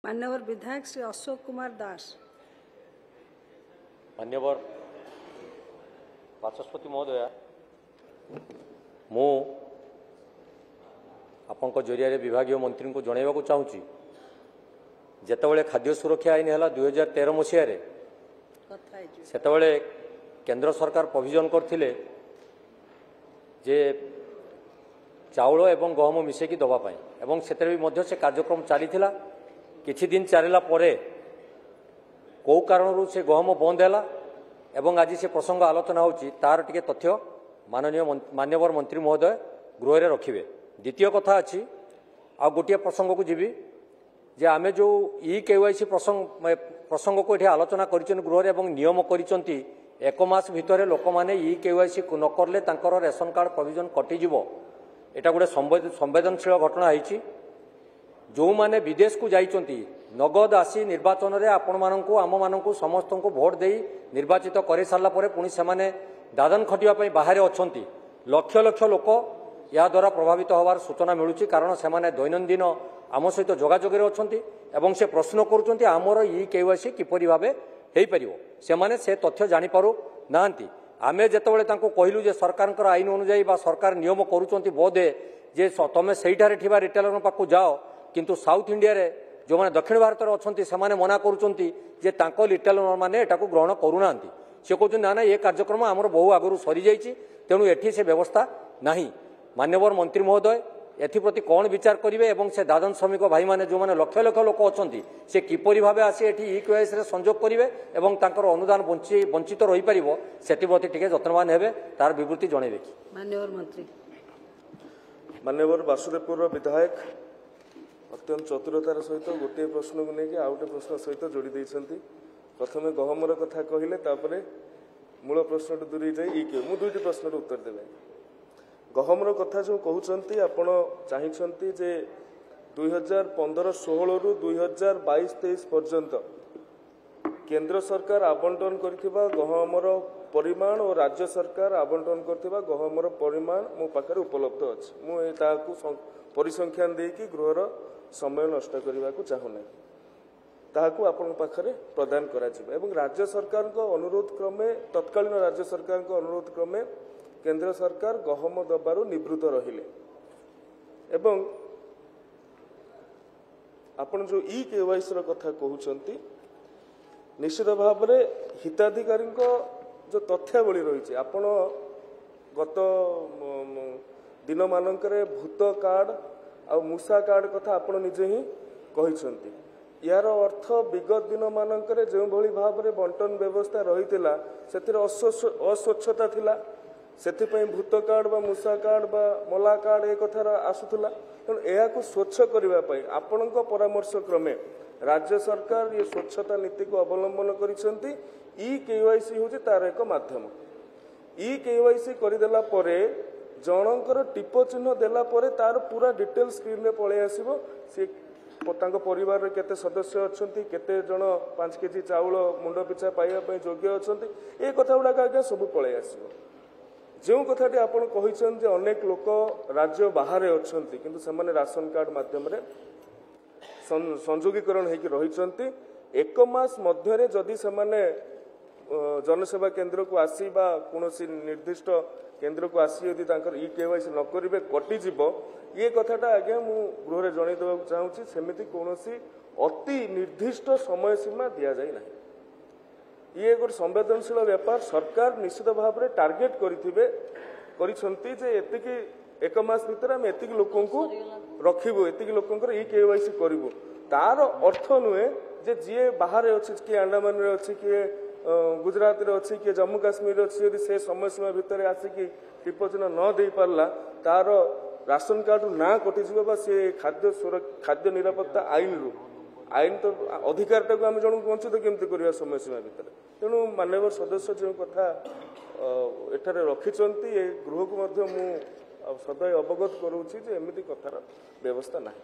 मान्यवर विधायक श्री अशोक कुमार दास। मान्यवर बाचस्पति महोदय, मु आपंक जरिया विभाग मंत्री को जनवाक चाहूँगी जितेबाला खाद्य सुरक्षा आईन है 2013 मसीह से केंद्र सरकार प्रोविजन करथिले जे चाउल एवं गहम मिसेकी दवापाई एवं से कार्यक्रम चली किछि दिन चलला परे कौ कारण से गहम बंद है एवं आज से प्रसंग आलोचना होची तार टिके तथ्य मान्यवर मंत्री महोदय गृह रे रखिबे। द्वितीय कथा अच्छी आ गोटे प्रसंग को जीवी जे आमे जो केवाईसी प्रसंग को ये आलोचना करिछन गृह रे एवं नियम करिसंती एक मास भितर लोक माने केवाईसी न करले तांकर रेशन कार्ड प्रोविजन कटिजिवो। एटा गोटे संवेदनशील घटना होईची। जो माने विदेश को जाइचंती नगद आसी निर्वाचन रे आपण माननकु आम माननकु समस्त को भोट दे निर्वाचित कर सारा पर पुणी से दादन खटिया बाहर अछंती लक्ष लक्ष लोक या द्वारा प्रभावित होवार सूचना मिलूची। कारण से दैनंदिन आम सहित जोगाजोगे अछंती एवं से प्रश्न करुचंती आमर केवाईसी किपरि भाबे हेई परिवो से से तथ्य जानि पारु नांती। आमे जेतेबेले तांको कहिलु जे सरकारनकर आईन अनुसार बा सरकार नियम करुचंती बोधे जे तमे सेठारे ठिबा रिटेलर पाखु जाओ किंतु साउथ इंडिया रे जो माने दक्षिण भारत रे अछंती से मना करुचंती जे तांको रिटेलर माने एटाको ग्रहण करूनांती। से कहते ना ना ये कार्यक्रम आमर बहु आगु सरी जाइए तेणु एठी से व्यवस्था नहीं। मान्यवर मंत्री महोदय एप्रति कौन विचार करेंगे एवं से दादन श्रमिक भाई माने जो माने लक्ष लक्ष लोक अच्छा से किपरि भावे आसी एठी केवाईसी रे संयोग करेंगे एवं तांकर अनुदान वंचित रही पारिबो सेति टिके यत्नवान हेबे तार विवृत्ति जणेबे कि। मान्यवर मंत्री मान्यवर बासुदेवपुर विधायक अत्यंत चतुरतार सहित गोटे प्रश्न को लेकिन आउ गोटे प्रश्न सहित जोड़ी देइछंती। प्रथमे गहमर कथा कहले तापरे मूल प्रश्न दूरी जाई मु दुईटी प्रश्न उत्तर देबे। गहमर कथा जो कहउछंती आपण चाहिछंती जे 2015-16 रु 2022-23 पर्यंत केंद्र सरकार आवंटन करथिबा गहमर परिमाण और राज्य सरकार आवंटन करथिबा गहमर परिमाण मो पाखरे उपलब्ध अछि। मु एताकू परिसंख्यान देकी गृहर समय नष्ट करने को चाहूना ताकू आपण पाखरे प्रदान करा जिवो एवं राज्य सरकार को अनुरोध क्रमे तत्कालीन राज्य सरकार को अनुरोध क्रमे केंद्र सरकार गहम दबारू निवृत्त रहिले एवं आपण जो केवाईसी रो कथा कहउचंती निश्चित भाव में हिताधिकारी जो तथ्यावली रही आपण गत दिन मानकरे भूत कार्ड आ मूसा कार्ड कथा आपण निजे ही कहिसंती। यार अर्थ विगत दिन मानकरे जो भली भाव में बंटन व्यवस्था रही अस्वच्छता थिला सेथिपई भूत कार्ड बा मूसा कार्ड बा मला कार्ड ए कथार आसुला तेणु यह स्वच्छ करने आपणक परामर्श क्रमे राज्य सरकार ये स्वच्छता नीति को अवलंबन करिसंती। केवाईसी होची तार एक माध्यम। केवाईसी करदेला परे जनकर टिप चिन्ह देला परे तार पूरा डिटेल स्क्रीन में पळे आसीबो से तांको परिवार रे केते सदस्य अछंती केते जण 5 केजी चाउल मुंड पिछा पाइबा पई योग्य अछंती ए कथा गुडा आगे सब पळे आसीबो। जो कथाटी आपण कहिसन जे अनेक लोक राज्य बाहर अछंती किंतु से राशन कार्ड माध्यम रे संयोगीकरण होगी रही एक मास मध्य जदि से जनसेवा केंद्र को आसी कौन निर्दिष्ट केंद्र को आसी यदि केवाईसी न करेंगे कटिजीव ये कथाटा आज्ञा मु गृह में जन देवा चाहूँगी सेमती कौन अति निर्दिष्ट समय सीमा दि जाए ना। ये गोटे संवेदनशील व्यापार सरकार निश्चित भाव में टार्गेट करी एक मास भीतर आम एतिक लोक रखिबु एतिक लोकंकर केवाईसी करिबु तार अर्थ नुहे जे जी बाहर अच्छी किए अंडमान रे अच्छी किए गुजरात रे अच्छी किए जम्मू काश्मीर अच्छी यदि से समय सीमा भितर आसिकी टिप चिन्ह न दे पारला तार राशन कार्ड ना कटिଯିବ से खाद्य निरापत्ता आईन तो अधिकार टाक आम जन वंचित केमती करवा समय सीमा भितर। तेणु माननीय सदस्य जो कथा एठारे रखिचंती ए गृह को मध्य मु सदा अवगत करूची जे एमिति कथार व्यवस्था नहीं।